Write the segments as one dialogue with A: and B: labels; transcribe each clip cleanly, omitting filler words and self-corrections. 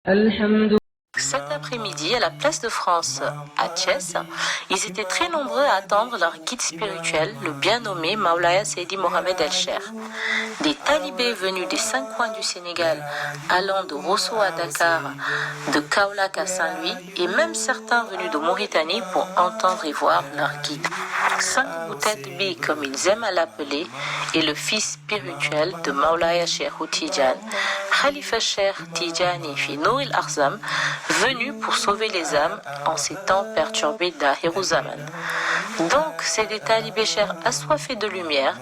A: Cet après-midi, à la place de France à Thiès, ils étaient très nombreux à attendre leur guide spirituel, le bien nommé Maulaya Seydi Mohamed El Cheikh. Des talibés venus des 5 coins du Sénégal, allant de Rosso à Dakar, de Kaolack à Saint-Louis, et même certains venus de Mauritanie pour entendre et voir leur guide. 5 Tête Bi, comme ils aiment à l'appeler, est le fils spirituel de Maulaya Cheikh Tidjane, Khalifa Cheikh Tidjani fi Nour el-Arzam, venu pour sauver les âmes en ces temps perturbés d'Akhirou Zaman. Donc, c'est des talibés chers assoiffés de lumière,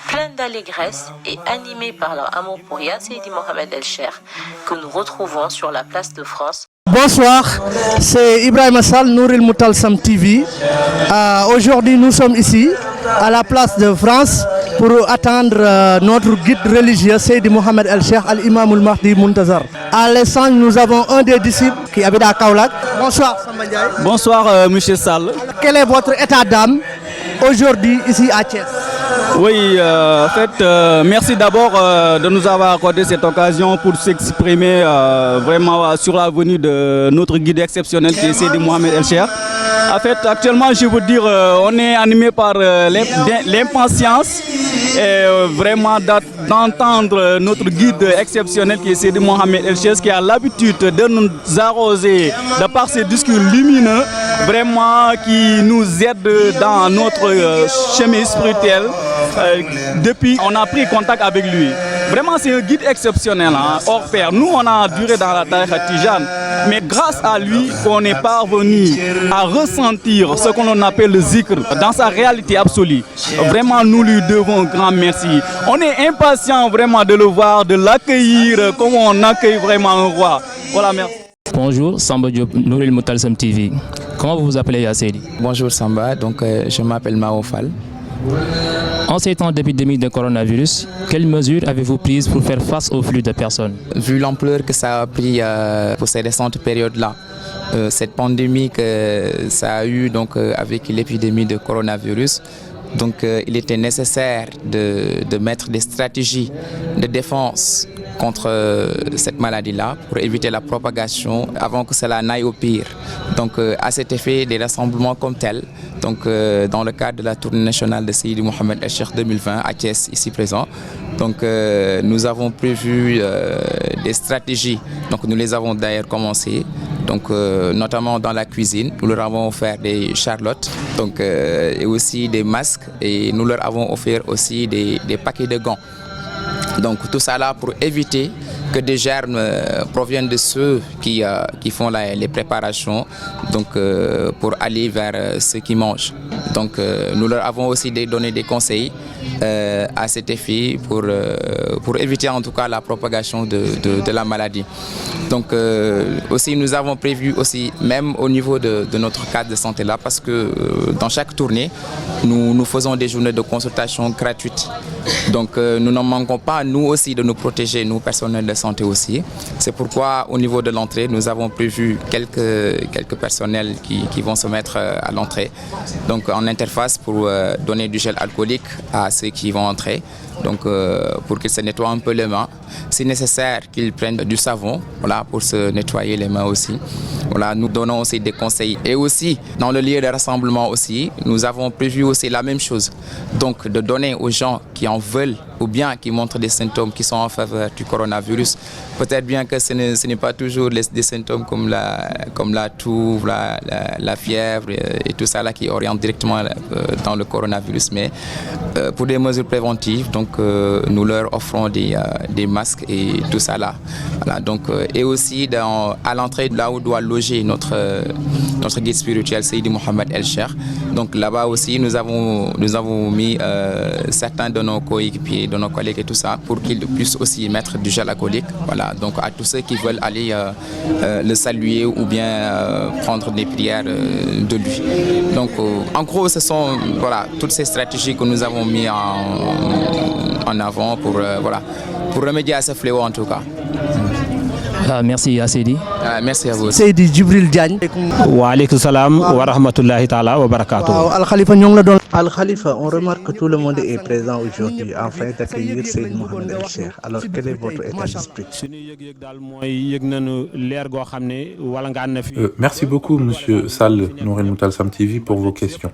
A: pleins d'allégresse et animés par leur amour pour Ya Seydi Mohamed El Cheikh que nous retrouvons sur la place de France.
B: Bonsoir, c'est Ibrahim Sall, Nour el-Moutalsam TV. Aujourd'hui, nous sommes ici à la place de France pour attendre notre guide religieux Seydi Mohamed El Cheikh Al-Imam Al-Mahdi Muntazar. À l'instant, nous avons un des disciples qui habite à Kaolack. Bonsoir Samba Ndiaye.
C: Bonsoir Monsieur Sall.
B: Quel est votre état d'âme aujourd'hui ici à Thiès?
C: Oui, en fait, merci d'abord de nous avoir accordé cette occasion pour s'exprimer vraiment sur la venue de notre guide exceptionnel qui est Seydi Mohamed El Cheikh. En fait, actuellement, je veux dire, on est animé par l'impatience et vraiment d'entendre notre guide exceptionnel qui est Seydi Mohamed El Cheikh, qui a l'habitude de nous arroser de par ses discours lumineux, vraiment qui nous aide dans notre chemin spirituel. Depuis, on a pris contact avec lui. Vraiment, c'est un guide exceptionnel, hein, hors pair. Nous, on a duré dans la tariqa Tidjane, mais grâce à lui, on est parvenu à ressentir ce qu'on appelle le zikr dans sa réalité absolue. Vraiment, nous lui devons un grand merci. On est impatient vraiment de le voir, de l'accueillir comme on accueille vraiment un roi. Voilà, merci.
D: Bonjour, Samba Diop, Nour el-Moutalsam TV. Comment vous vous appelez, Ya Seydi?
E: Bonjour Samba, donc je m'appelle Mao Fall.
D: En ces temps d'épidémie de coronavirus, quelles mesures avez-vous prises pour faire face au flux de personnes?
E: Vu l'ampleur que ça a pris pour ces récentes périodes-là, cette pandémie que ça a eu donc, avec l'épidémie de coronavirus, donc il était nécessaire de mettre des stratégies de défense contre cette maladie-là pour éviter la propagation avant que cela n'aille au pire. Donc à cet effet, des rassemblements comme tels, donc dans le cadre de la tournée nationale de Seydi Mohamed El Cheikh 2020 à Thiès, ici présent, donc nous avons prévu des stratégies, donc nous les avons d'ailleurs commencé, donc notamment dans la cuisine, nous leur avons offert des charlottes, donc et aussi des masques, et nous leur avons offert aussi des paquets de gants. Donc tout ça là pour éviter que des germes proviennent de ceux qui font les préparations, donc pour aller vers ceux qui mangent. Donc nous leur avons aussi donné des conseils à cet effet pour éviter en tout cas la propagation de la maladie. Donc aussi nous avons prévu aussi, même au niveau de notre cadre de santé là, parce que dans chaque tournée, nous faisons des journées de consultation gratuites. Donc nous n'en manquons pas, nous aussi, de nous protéger, nous personnels de santé aussi. C'est pourquoi au niveau de l'entrée, nous avons prévu quelques personnels qui vont se mettre à l'entrée, donc en interface pour donner du gel alcoolique à ceux qui vont entrer, donc pour qu'ils se nettoient un peu les mains. Si nécessaire, qu'ils prennent du savon, voilà, pour se nettoyer les mains aussi. Voilà, nous donnons aussi des conseils. Et aussi, dans le lieu de rassemblement aussi, nous avons prévu aussi la même chose. Donc, de donner aux gens qui en veulent ou bien qui montrent des symptômes qui sont en faveur du coronavirus. Peut-être bien que ce n'est pas toujours des symptômes comme la toux, la fièvre et tout ça là qui orientent directement dans le coronavirus. Mais pour des mesures préventives, donc nous leur offrons des masques et tout ça là. Voilà, donc, et aussi à l'entrée là où doit loger notre guide spirituel Seydi Mohamed El Cheikh. Donc là-bas aussi nous avons mis certains de nos coéquipiers, de nos collègues et tout ça, pour qu'ils puissent aussi mettre du gel alcoolique. Voilà, donc à tous ceux qui veulent aller le saluer ou bien prendre des prières de lui. Donc en gros, ce sont voilà, toutes ces stratégies que nous avons mis en avant pour remédier à ce fléau en tout cas.
D: Merci à Seydi.
E: Merci à vous.
B: Seydi Djibril Diagne.
F: Wa alaykum salam wa rahmatullahi ta'ala wa barakatuh.
B: Al Khalifa ñoo ngi la doon. Al Khalifa, on remarque que tout le monde est présent aujourd'hui afin d'accueillir Seydi Mohamed El Cheikh. Alors quel est votre état d'esprit?
G: Merci beaucoup, Monsieur Sall, Nouril Moutalsam TV, pour vos questions.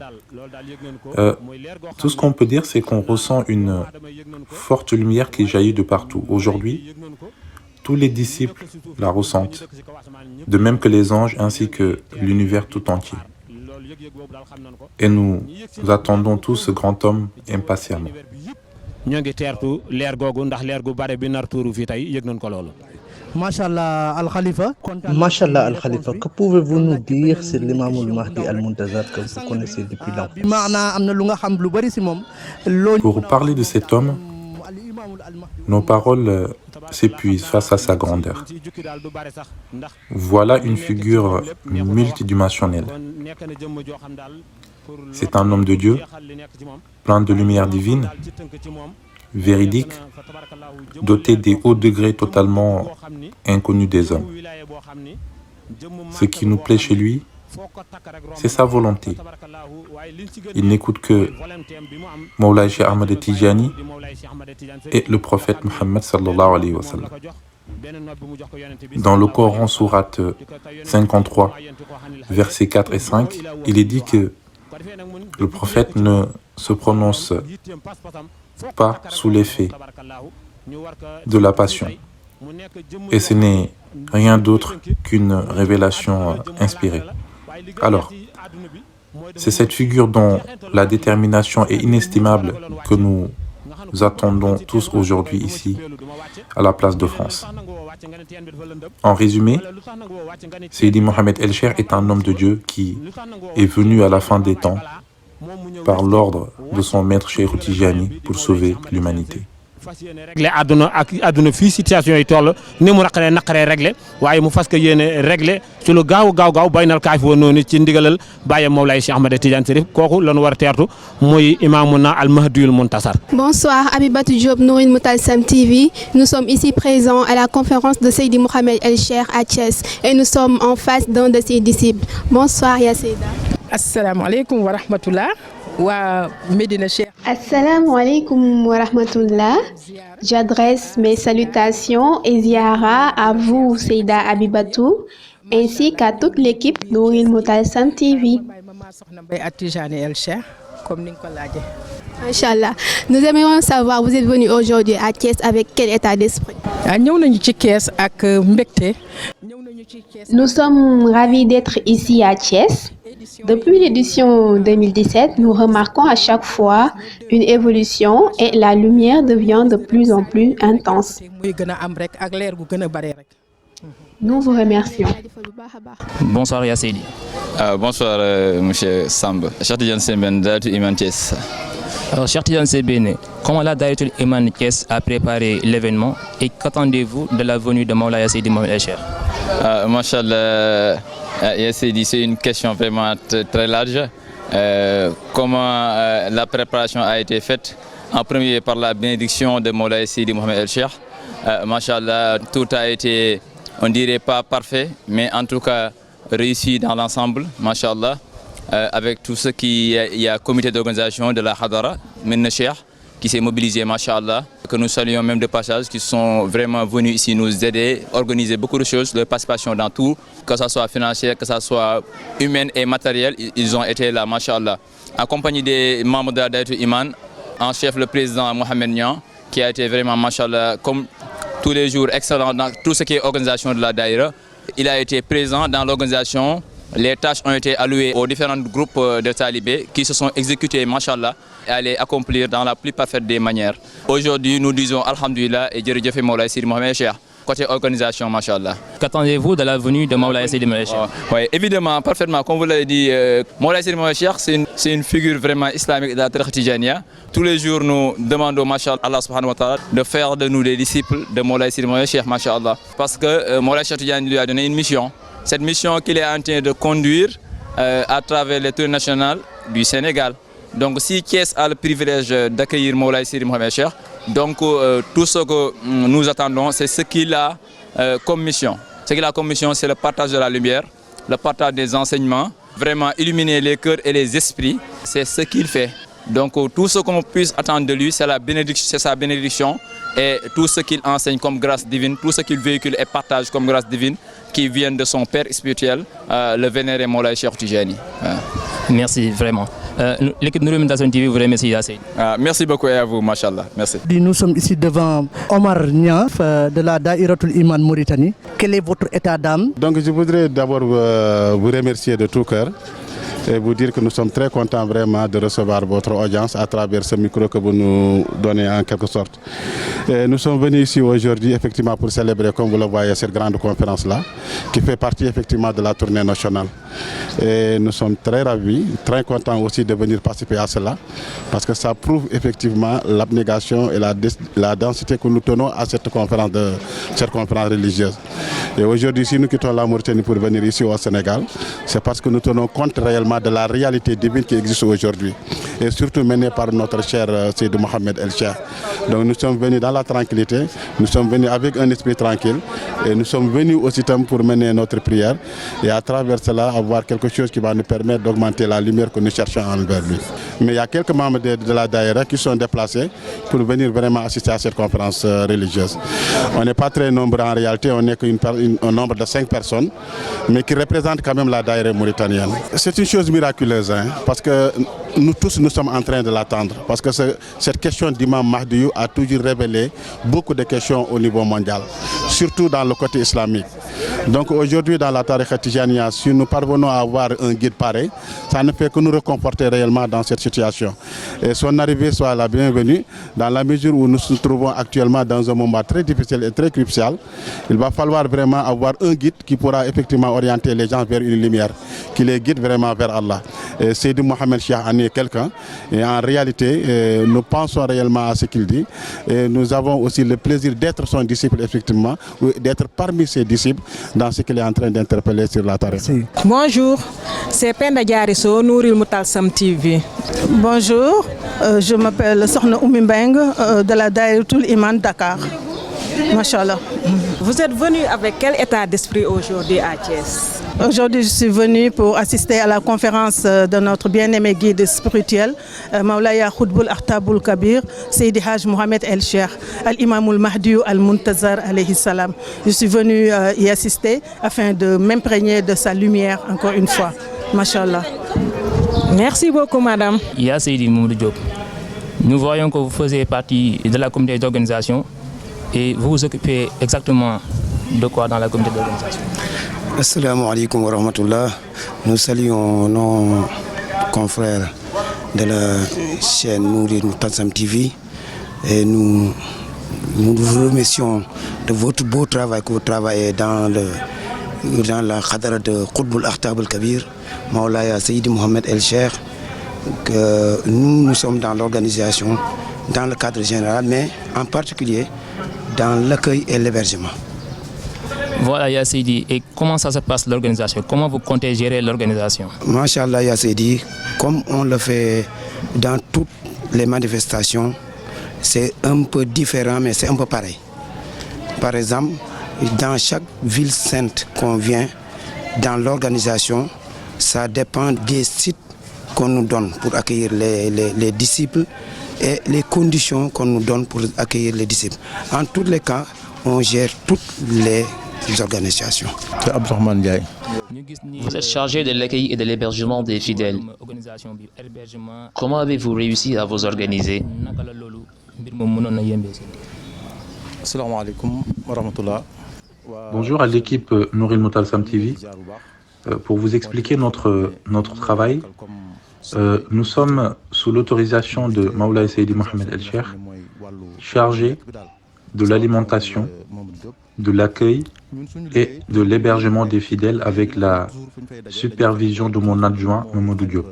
G: Tout ce qu'on peut dire, c'est qu'on ressent une forte lumière qui jaillit de partout. Aujourd'hui, tous les disciples la ressentent, de même que les anges ainsi que l'univers tout entier. Et nous attendons tous ce grand homme impatiemment.
B: Mashallah Al Khalifa. Mashallah Al Khalifa, que pouvez-vous nous dire sur l'imam al-Mahdi al-Muntazar que vous connaissez depuis longtemps?
G: Pour parler de cet homme, nos paroles s'épuisent face à sa grandeur. Voilà une figure multidimensionnelle. C'est un homme de Dieu, plein de lumière divine, véridique, doté des hauts degrés totalement inconnus des hommes. Ce qui nous plaît chez lui, c'est sa volonté. Il n'écoute que Moulay Cheikh Ahmed Tijani et le prophète Mohammed sallallahu alayhi wa sallam. Dans le Coran, sourate 53, versets 4 et 5, il est dit que le prophète ne se prononce pas sous l'effet de la passion. Et ce n'est rien d'autre qu'une révélation inspirée. Alors, c'est cette figure dont la détermination est inestimable que nous attendons tous aujourd'hui ici, à la place de France. En résumé, Seydi Mohamed El Cheikh est un homme de Dieu qui est venu à la fin des temps par l'ordre de son maître Cheikh Tijani pour sauver l'humanité.
F: Régler aduna fi situation yi toll ni mu naqaree régler waaye mu fas ko yéene régler ci lu gaaw baynal kaaf woon noonu ci ndigalal bàyyi Mawlaay Cheikh Ahmed Tidiane Chérif kooku lañu war a teertu muy imaamuna al Mahdiyul Muntasar.
H: Bonsoir, Abibatou Diop, Nouril Moutalsam TV. Nous sommes ici présents à la conférence de Seydi Mohamed El Cheikh à Thiès et nous sommes en face d'un de ses disciples. Bonsoir Ya Seyda.
I: Assalamu alaikum wa rahmatullah.
H: Assalamu alaikum wa rahmatullah. J'adresse mes salutations et ziara à vous, Seyda Abibatou, ainsi qu'à toute l'équipe Nouril Moutalsam TV. Inch'Allah. Nous aimerions savoir, vous êtes venu aujourd'hui à Thiès avec quel état d'esprit? Nous sommes ravis d'être ici à Thiès. Depuis l'édition 2017, nous remarquons à chaque fois une évolution et la lumière devient de plus en plus intense. Nous vous remercions.
D: Bonsoir Ya Seydi.
J: Bonsoir monsieur Samb. Cheikh Tidiane Sembène, Daïratul Iman Thiès.
D: Alors Cheikh Tidiane Sembène, comment la Daïratul Iman Thiès a préparé l'événement et qu'attendez-vous de la venue de Mawlaya Seydi Mohamed El Cheikh?
J: Machallah, c'est une question vraiment très large. Comment la préparation a été faite? En premier par la bénédiction de Mawlaya Seydi Mohamed El Cheikh. Machallah, tout a été, on dirait pas parfait, mais en tout cas réussi dans l'ensemble, machallah, avec tout ce qui il y a comité d'organisation de la Hadara, Minna Cheikh, qui s'est mobilisé, machallah, que nous saluons même de passage, qui sont vraiment venus ici nous aider, organiser beaucoup de choses, leur participation dans tout, que ce soit financier, que ce soit humain et matériel, ils ont été là, machallah. En compagnie des membres de la Daïratul Iman, en chef le président Mohamed Niang, qui a été vraiment, machallah, comme tous les jours, excellent dans tout ce qui est organisation de la Daïra. Il a été présent dans l'organisation. Les tâches ont été allouées aux différents groupes de talibés qui se sont exécutés, machallah, et à les accomplir dans la plus parfaite des manières. Aujourd'hui, nous disons Alhamdulillah et Djerejef Mawlaya Seydi Mohamed El Cheikh. Côté organisation, machallah.
D: Qu'attendez-vous de la venue de Mawlaya Seydi Mohamed El Cheikh?
J: Oui, évidemment, parfaitement. Comme vous l'avez dit, Mawlaya Seydi Mohamed El Cheikh, c'est une figure vraiment islamique de la Tariqa Tijaniya. Tous les jours, nous demandons, machallah, Allah subhanahu wa ta'ala, de faire de nous des disciples de Mawlaya Seydi Mohamed El Cheikh, machallah. Parce que Mawlaya Cheikh Tijani lui a donné une mission. Cette mission qu'il est en train de conduire à travers les tours nationales du Sénégal. Donc si Thiès a le privilège d'accueillir Mawlaya Seydi Mohamed El Cheikh, donc tout ce que nous attendons, c'est ce qu'il a comme mission. Ce qu'il a comme mission, c'est le partage de la lumière, le partage des enseignements, vraiment illuminer les cœurs et les esprits. C'est ce qu'il fait. Donc tout ce qu'on puisse attendre de lui, c'est sa bénédiction et tout ce qu'il enseigne comme grâce divine, tout ce qu'il véhicule et partage comme grâce divine qui vient de son père spirituel, le vénéré Moulay Cheikh Tijani.
D: Merci vraiment. L'équipe Nouril Moutassam TV vous remercie assez.
J: Merci beaucoup et à vous, machallah. Merci.
B: Nous sommes ici devant Omar Niaf de la Daïratul Iman Mauritanie. Quel est votre état d'âme?
K: Donc je voudrais d'abord vous remercier de tout cœur et vous dire que nous sommes très contents vraiment de recevoir votre audience à travers ce micro que vous nous donnez en quelque sorte. Et nous sommes venus ici aujourd'hui effectivement pour célébrer, comme vous le voyez, cette grande conférence-là, qui fait partie effectivement de la tournée nationale. Et nous sommes très ravis, très contents aussi de venir participer à cela, parce que ça prouve effectivement l'abnégation et la densité que nous tenons à cette conférence religieuse. Et aujourd'hui, si nous quittons la Mauritanie pour venir ici au Sénégal, c'est parce que nous tenons compte réellement de la réalité divine qui existe aujourd'hui, et surtout menée par notre cher Seydi Mohamed El Cheikh. Donc nous sommes venus dans la tranquillité, nous sommes venus avec un esprit tranquille, et nous sommes venus aussi pour mener notre prière, et à travers cela avoir quelque chose qui va nous permettre d'augmenter la lumière que nous cherchons envers lui. Mais il y a quelques membres de la Daïra qui sont déplacés pour venir vraiment assister à cette conférence religieuse. On n'est pas très nombreux en réalité, on n'est qu'un nombre de 5 personnes, mais qui représentent quand même la Daïra mauritanienne. C'est une chose miraculeuse, hein, parce que nous tous nous sommes en train de l'attendre, parce que cette question d'Imam Mahdi a toujours révélé beaucoup de questions au niveau mondial, surtout dans le côté islamique. Donc aujourd'hui dans la Tariqa Tijaniya, si nous parvenons à avoir un guide pareil, ça ne fait que nous réconforter réellement dans cette situation. Et son arrivée soit la bienvenue, dans la mesure où nous nous trouvons actuellement dans un moment très difficile et très crucial. Il va falloir vraiment avoir un guide qui pourra effectivement orienter les gens vers une lumière, qui les guide vraiment vers Allah. Et Seydi Mohamed Cheikh en est quelqu'un, et en réalité nous pensons réellement à ce qu'il dit, et nous avons aussi le plaisir d'être son disciple effectivement, d'être parmi ses disciples dans ce qu'il est en train d'interpeller sur la Tariqa.
I: Bonjour, c'est Penda Diarisso, Nouril Moutassam TV.
L: Bonjour, je m'appelle Sokhna Oumi Mbeng de la Daïratul Iman Dakar. Machallah.
I: Vous êtes venu avec quel état d'esprit aujourd'hui à Thiès?
L: Aujourd'hui, je suis venue pour assister à la conférence de notre bien-aimé guide spirituel, Maulaya Khutbul Akhtabul Kabir, Seydi Haj Mohamed El Cheikh, Al-Imamul Mahdi Al-Muntazar alayhi salam. Je suis venue y assister afin de m'imprégner de sa lumière encore une fois. Machallah.
I: Merci beaucoup, madame.
D: Ya Seydi Mamadou Diop, nous voyons que vous faisiez partie de la communauté d'organisation et vous vous occupez exactement de quoi dans la communauté d'organisation?
M: Assalamu alaikum wa rahmatullah. Nous saluons nos confrères de la chaîne Nouril Moutassam TV et nous vous remercions de votre beau travail que vous travaillez dans la khadara de Khutbul Akhtabul Kabir, Maulaya Seydi Mohamed El Cheikh. Nous sommes dans l'organisation, dans le cadre général, mais en particulier dans l'accueil et l'hébergement.
D: Voilà Ya Seydi, et comment ça se passe l'organisation? Comment vous comptez gérer l'organisation?
M: Masha'Allah Ya Seydi, comme on le fait dans toutes les manifestations, c'est un peu différent mais c'est un peu pareil. Par exemple, dans chaque ville sainte qu'on vient, dans l'organisation, ça dépend des sites qu'on nous donne pour accueillir les disciples et les conditions qu'on nous donne pour accueillir les disciples. En tous les cas, on gère toutes les organisations.
N: Vous êtes chargé de l'accueil et de l'hébergement des fidèles. Comment avez-vous réussi à vous organiser?
G: Bonjour à l'équipe Nouril Moutassam TV. Pour vous expliquer notre travail, nous sommes sous l'autorisation de Maulay Seydi Mohamed El Cheikh, chargé de l'alimentation, de l'accueil et de l'hébergement des fidèles avec la supervision de mon adjoint Mamadou Diop.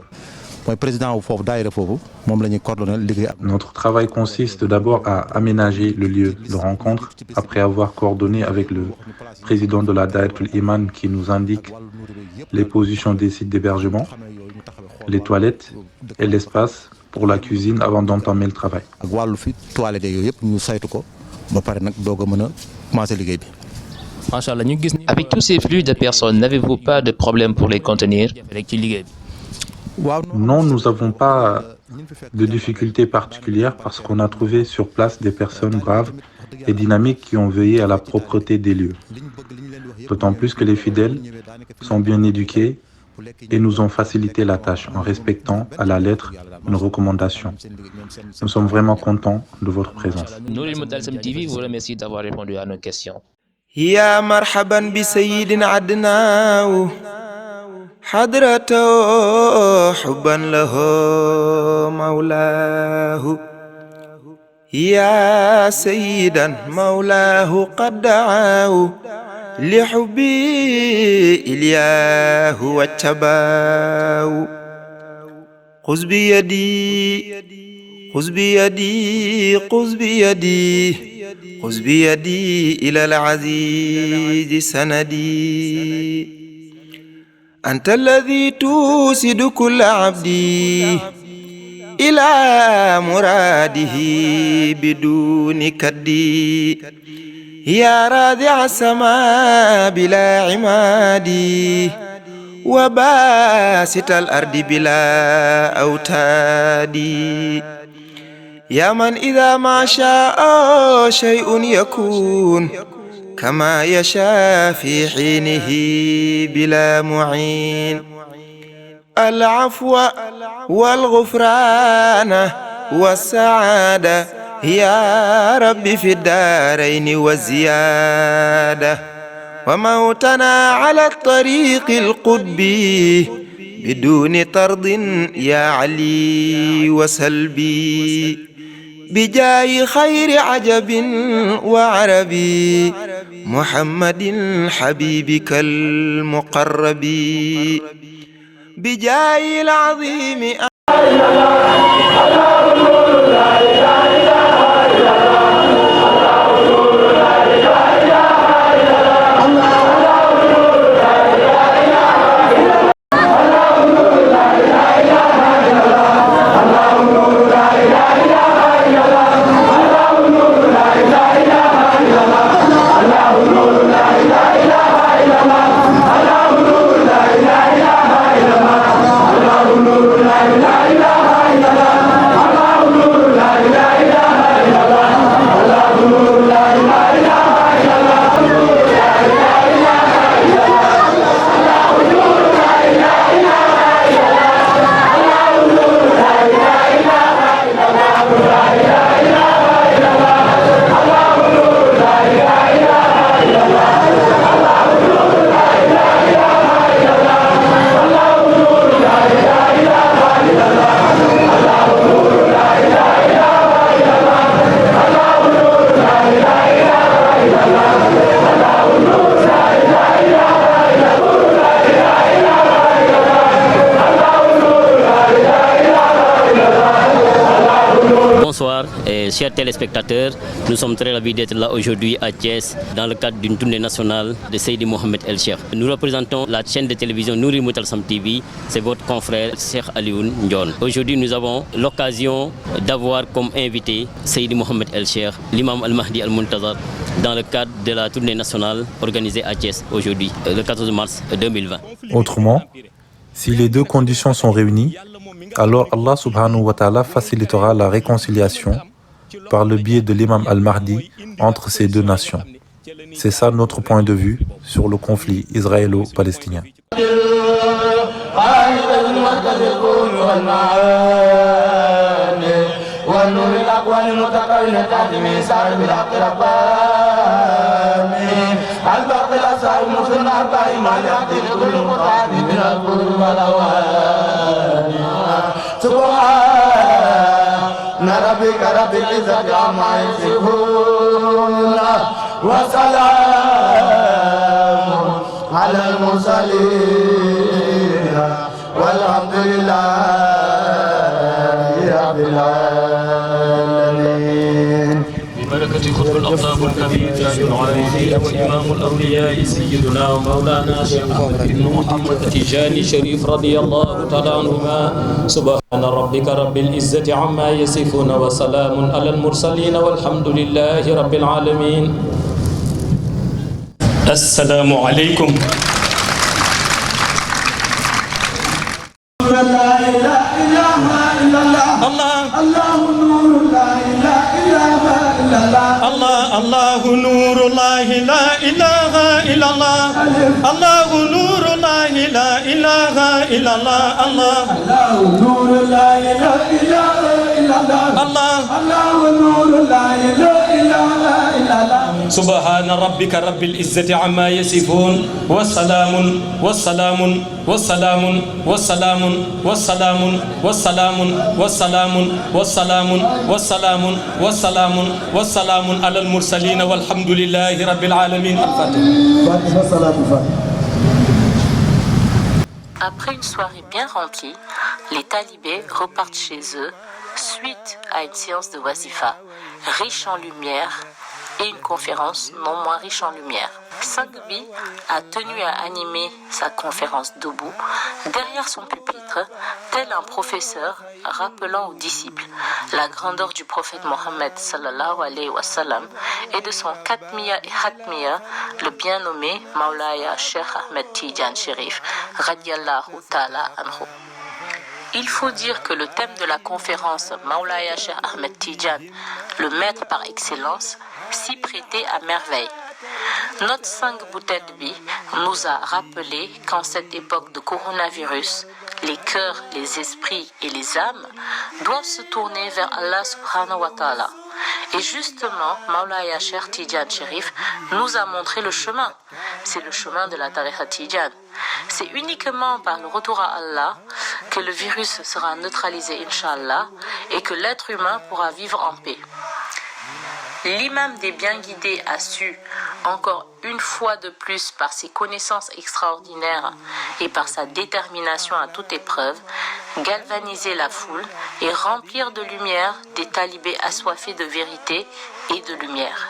G: Notre travail consiste d'abord à aménager le lieu de rencontre après avoir coordonné avec le président de la Daïratul Iman qui nous indique les positions des sites d'hébergement, les toilettes et l'espace pour la cuisine avant d'entamer le travail.
N: Avec tous ces flux de personnes, n'avez-vous pas de problème pour les contenir?
G: Non, nous n'avons pas de difficultés particulières parce qu'on a trouvé sur place des personnes braves et dynamiques qui ont veillé à la propreté des lieux. D'autant plus que les fidèles sont bien éduqués et nous ont facilité la tâche en respectant à la lettre nos recommandations. Nous sommes vraiment contents de votre présence.
N: Nouril Moutalsam TV vous remercie d'avoir répondu à nos questions.
O: يا مرحبا بسيد عدناه حضرته حبا له مولاه يا سيدا مولاه قد دعاه لحبي إلياه واتباه خذ بيدي خذ بيدي خذ بيدي خذ بيدي إلى العزيز سندي أنت الذي توسد كل عبدي إلى مراده بدون كدي يا رادع السماء بلا عمادي وباسط الأرض بلا أوتاد يا من إذا ما شاء شيء يكون كما يشاء في حينه بلا معين العفو والغفران والسعادة يا رب في الدارين والزيادة وموتنا على الطريق القطبي بدون طرد يا علي وسلبي بجاي خير عجب وعربي محمد حبيبك المقرب بجاي العظيم
P: Bonsoir, chers téléspectateurs. Nous sommes très ravis d'être là aujourd'hui à Thiès dans le cadre d'une tournée nationale de Seydi Mohamed El Cheikh. Nous représentons la chaîne de télévision Nouril Moutalsam TV. C'est votre confrère Cheikh Alioune Ndione. Aujourd'hui, nous avons l'occasion d'avoir comme invité Seydi Mohamed El Cheikh, l'imam Al-Mahdi Al-Muntazar, dans le cadre de la tournée nationale organisée à Thiès aujourd'hui, le 14 mars 2020.
G: Autrement, si les deux conditions sont réunies, alors Allah subhanahu wa ta'ala facilitera la réconciliation par le biais de l'imam Al-Mahdi entre ces deux nations. C'est ça notre point de vue sur le conflit israélo-palestinien.
Q: سبحان ربك رب العزة عما يصفون وسلام على المرسلين والحمد لله رب العالمين.
R: ببركة خطب الأقطاب الكبير تاج العارفين وإمام الأولياء سيدنا ومولانا شيخ أحمد بن محمد التجاني شريف رضي الله تعالى عنهما. سبحان ربك رب العزة عما يصفون وسلام على المرسلين والحمد لله رب العالمين. Assalamu alaikum. الله نور الله لا إله إلا الله الله نور الله لا إله إلا الله الله نور الله لا إله إلا الله الله نور الله لا إله إلا الله سبحان ربك رب العزة عما يصفون والسلام والسلام والسلام والسلام والسلام والسلام والسلام والسلام والسلام والسلام والسلام على المرسلين والحمد لله رب العالمين.
A: Après une soirée bien remplie, les talibés repartent chez eux suite à une séance de wazifa riche en lumière et une conférence non moins riche en lumière. Sangbi a tenu à animer sa conférence debout derrière son pupitre, tel un professeur rappelant aux disciples la grandeur du prophète Mohammed sallallahu alayhi wa sallam et de son Katmiya et Hatmiya, le bien nommé Maulaya Cheikh Ahmed Tidiane Chérif radiallahu ta'ala anhu. Il faut dire que le thème de la conférence Maulaya Cheikh Ahmed Tidiane, le maître par excellence, s'y prêtait à merveille. Notre Sang Boutedbi nous a rappelé qu'en cette époque de coronavirus, les cœurs, les esprits et les âmes doivent se tourner vers Allah subhanahu wa ta'ala. Et justement, Maulaya Cheikh Tidiane Chérif nous a montré le chemin. C'est le chemin de la tariqa Tidiane. C'est uniquement par le retour à Allah que le virus sera neutralisé, Inch'Allah, et que l'être humain pourra vivre en paix. L'imam des bien guidés a su, encore une fois de plus par ses connaissances extraordinaires et par sa détermination à toute épreuve, galvaniser la foule et remplir de lumière des talibés assoiffés de vérité et de lumière.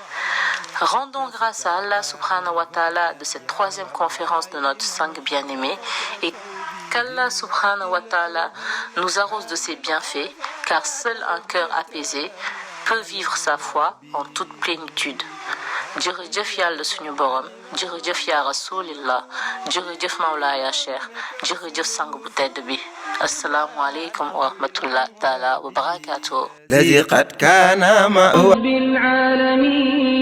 A: Rendons grâce à Allah subhanahu wa ta'ala de cette troisième conférence de notre sang bien-aimé et qu'Allah subhanahu wa ta'ala nous arrose de ses bienfaits, car seul un cœur apaisé peut vivre sa foi en toute plénitude. Jërëjëf Yàlla suñu borom, jërëjëf ya Rasulillah, jërëjëf Mawlaya Cheikh, jërëjëf sang bu tedd bi. Assalamu alaikum wa rahmatullahi ta'ala wa barakatuh.
O: الذي قد كان مأوى
S: بالعالمين